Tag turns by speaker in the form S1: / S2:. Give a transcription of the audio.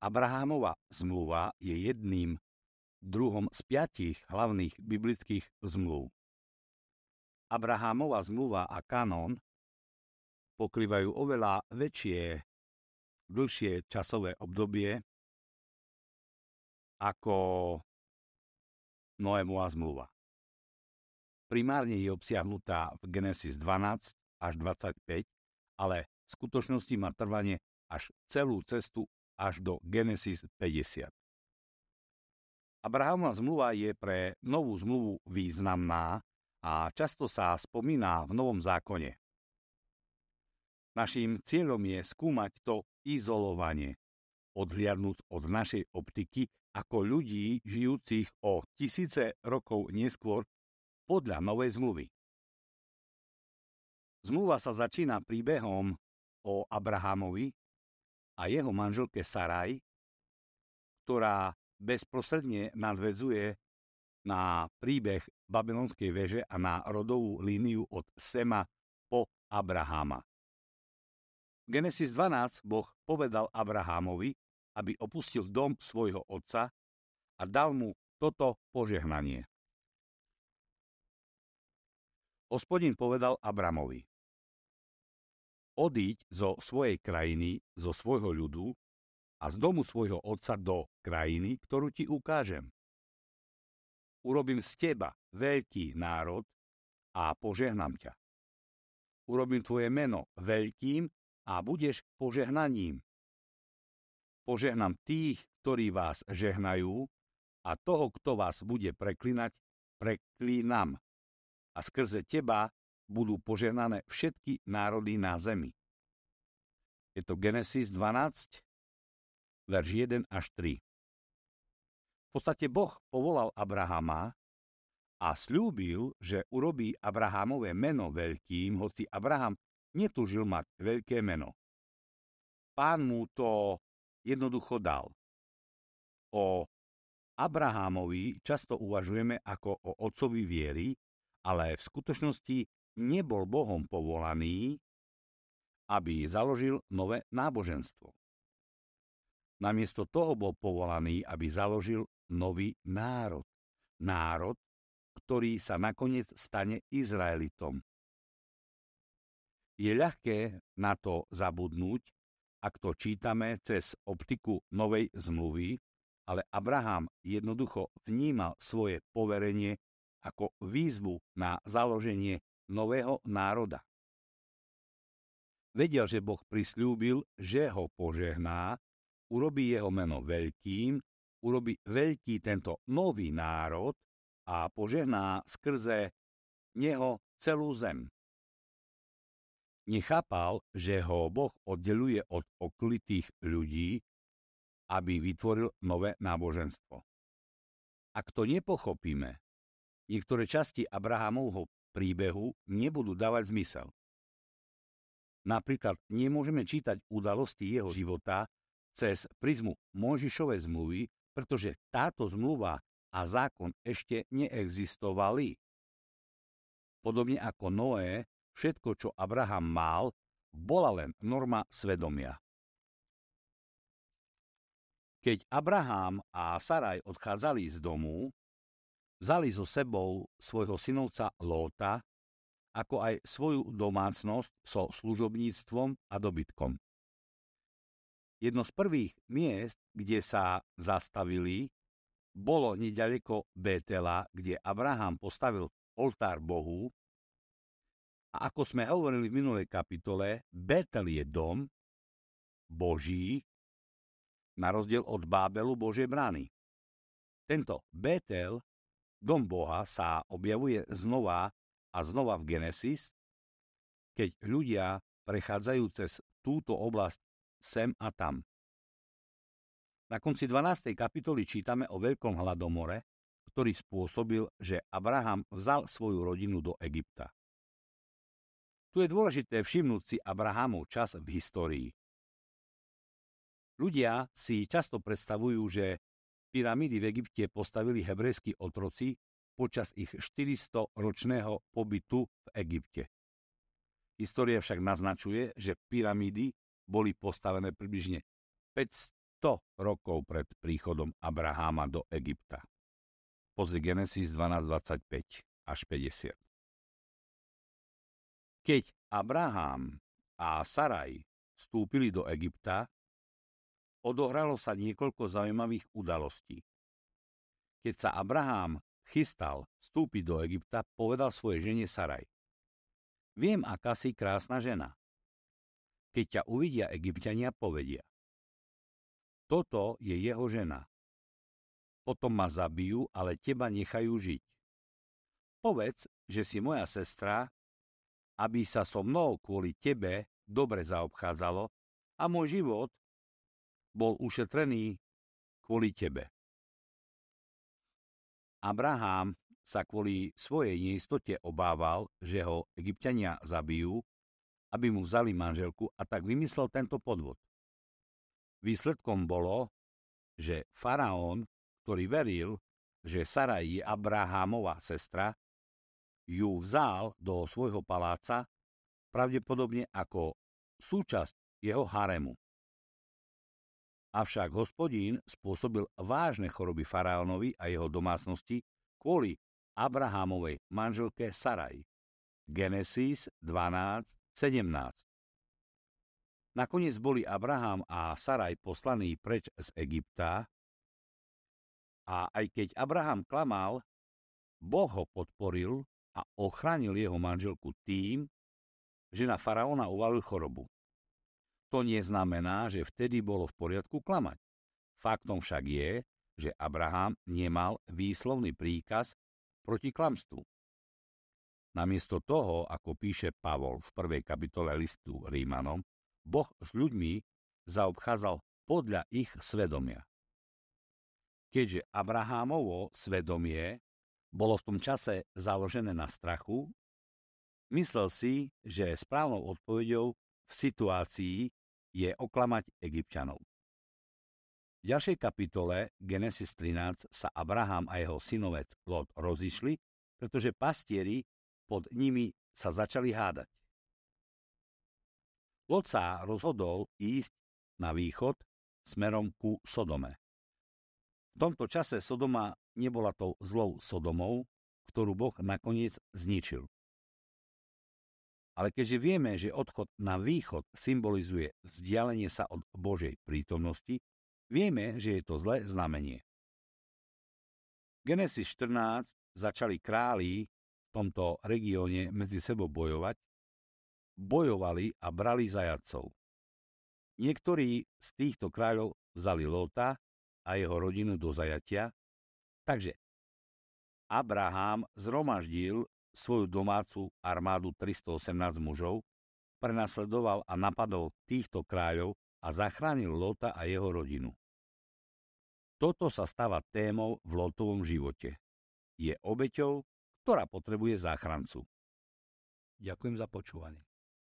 S1: Abrahámova zmluva je druhom z 5 hlavných biblických zmluv. Abrahámova zmluva a kanón pokrývajú oveľa dlhšie časové obdobie ako Noémova zmluva. Primárne je obsiahnutá v Genesis 12 až 25, ale v skutočnosti má trvanie až celú cestu až do Genesis 50. Abrahámova zmluva je pre novú zmluvu významná a často sa spomína v Novom zákone. Naším cieľom je skúmať to izolovanie, odhliadnúť od našej optiky ako ľudí žijúcich o tisíce rokov neskôr podľa Novej zmluvy. Zmluva sa začína príbehom o Abrahámovi a jeho manželke Saraj, ktorá bezprostredne nadväzuje na príbeh babylonskej veže a na rodovú líniu od Sema po Abraháma. V Genesis 12 Boh povedal Abrahámovi, aby opustil dom svojho otca a dal mu toto požehnanie. Hospodin povedal Abramovi: odíď zo svojej krajiny, zo svojho ľudu a z domu svojho otca do krajiny, ktorú ti ukážem. Urobím z teba veľký národ a požehnám ťa. Urobím tvoje meno veľkým a budeš požehnaním. Požehnám tých, ktorí vás žehnajú, a toho, kto vás bude preklínať, preklínam. A skrze teba budú požehnané všetky národy na zemi. Je to Genesis 12, verš 1 až 3. V podstate Boh povolal Abrahama a sľúbil, že urobí Abrahámové meno veľkým, hoci Abraham netúžil mať veľké meno. Pán mu to jednoducho dal. O Abrahámovi často uvažujeme ako o otcovi viery, ale v skutočnosti nebol Bohom povolaný, aby založil nové náboženstvo. Namiesto toho bol povolaný, aby založil nový národ. Národ, ktorý sa nakoniec stane Izraelitom. Je ľahké na to zabudnúť, ak to čítame cez optiku Novej zmluvy, ale Abraham jednoducho vnímal svoje poverenie ako výzvu na založenie nového národa. Vedel, že Boh prisľúbil, že ho požehná, urobí jeho meno veľkým, urobí veľký tento nový národ a požehná skrze neho celú zem. Nechápal, že ho Boh oddeluje od okolitých ľudí, aby vytvoril nové náboženstvo. Ak to nepochopíme, niektoré časti Abrahámovho príbehu nebudú dávať zmysel. Napríklad nemôžeme čítať udalosti jeho života cez prizmu Mojžišovej zmluvy, pretože táto zmluva a zákon ešte neexistovali. Podobne ako Noé, všetko, čo Abraham mal, bola len norma svedomia. Keď Abraham a Saraj odchádzali z domu, vzali so sebou svojho synovca Lóta, ako aj svoju domácnosť so služobníctvom a dobytkom. Jedno z prvých miest, kde sa zastavili, bolo neďaleko Bétela, kde Abraham postavil oltár Bohu. A ako sme hovorili v minulej kapitole, Bétel je dom Boží, na rozdiel od Bábelu Božej brány. Tento Bétel, dom Boha, sa objavuje znova a znova v Genesis, keď ľudia prechádzajú cez túto oblasť sem a tam. Na konci 12. kapitoly čítame o veľkom hladomore, ktorý spôsobil, že Abraham vzal svoju rodinu do Egypta. Tu je dôležité všimnúť si Abrahamov čas v histórii. Ľudia si často predstavujú, že pyramídy v Egypte postavili hebrejskí otroci počas ich 400-ročného pobytu v Egypte. História však naznačuje, že pyramídy boli postavené približne 500 100 rokov pred príchodom Abraháma do Egypta. Pozri Genesis 12:25 až 50. Keď Abrahám a Saraj vstúpili do Egypta, odohralo sa niekoľko zaujímavých udalostí. Keď sa Abrahám chystal vstúpiť do Egypta, povedal svojej žene Saraj: Viem, aká si krásna žena. Keď ťa uvidia Egypťania, povedia: Toto je jeho žena. Potom ma zabijú, ale teba nechajú žiť. Povedz, že si moja sestra, aby sa so mnou kvôli tebe dobre zaobchádzalo a môj život bol ušetrený kvôli tebe. Abrahám sa kvôli svojej neistote obával, že ho Egypťania zabijú, aby mu vzali manželku, a tak vymyslel tento podvod. Výsledkom bolo, že faraón, ktorý veril, že Saraj je Abrahámova sestra, ju vzal do svojho paláca, pravdepodobne ako súčasť jeho haremu. Avšak Hospodín spôsobil vážne choroby faraónovi a jeho domácnosti kvôli Abrahámovej manželke Saraj. Genesis 12:17. Nakoniec boli Abrahám a Saraj poslaní preč z Egypta, a aj keď Abrahám klamal, Boh ho podporil a ochránil jeho manželku tým, že na faraóna uvalil chorobu. To neznamená, že vtedy bolo v poriadku klamať. Faktom však je, že Abraham nemal výslovný príkaz proti klamstvu. Namiesto toho, ako píše Pavol v 1. kapitole listu Rímanom, Boh s ľuďmi zaobchádzal podľa ich svedomia. Keďže Abrahámovo svedomie bolo v tom čase založené na strachu, myslel si, že správnou odpoveďou v situácii je oklamať Egypťanov. V ďalšej kapitole Genesis 13 sa Abraham a jeho synovec Lot rozišli, pretože pastieri pod nimi sa začali hádať. Lot sa rozhodol ísť na východ smerom ku Sodome. V tomto čase Sodoma nebola tou zlou Sodomou, ktorú Boh nakoniec zničil. Ale keďže vieme, že odchod na východ symbolizuje vzdialenie sa od Božej prítomnosti, vieme, že je to zlé znamenie. V Genesis 14 začali králi v tomto regióne medzi sebou bojovať, bojovali a brali zajatcov. Niektorí z týchto kráľov vzali Lóta a jeho rodinu do zajatia, takže Abrahám zhromaždil svoju domácu armádu 318 mužov, prenasledoval a napadol týchto kráľov a zachránil Lóta a jeho rodinu. Toto sa stáva témou v Lótovom živote. Je obeťou, ktorá potrebuje záchrancu. Ďakujem za počúvanie.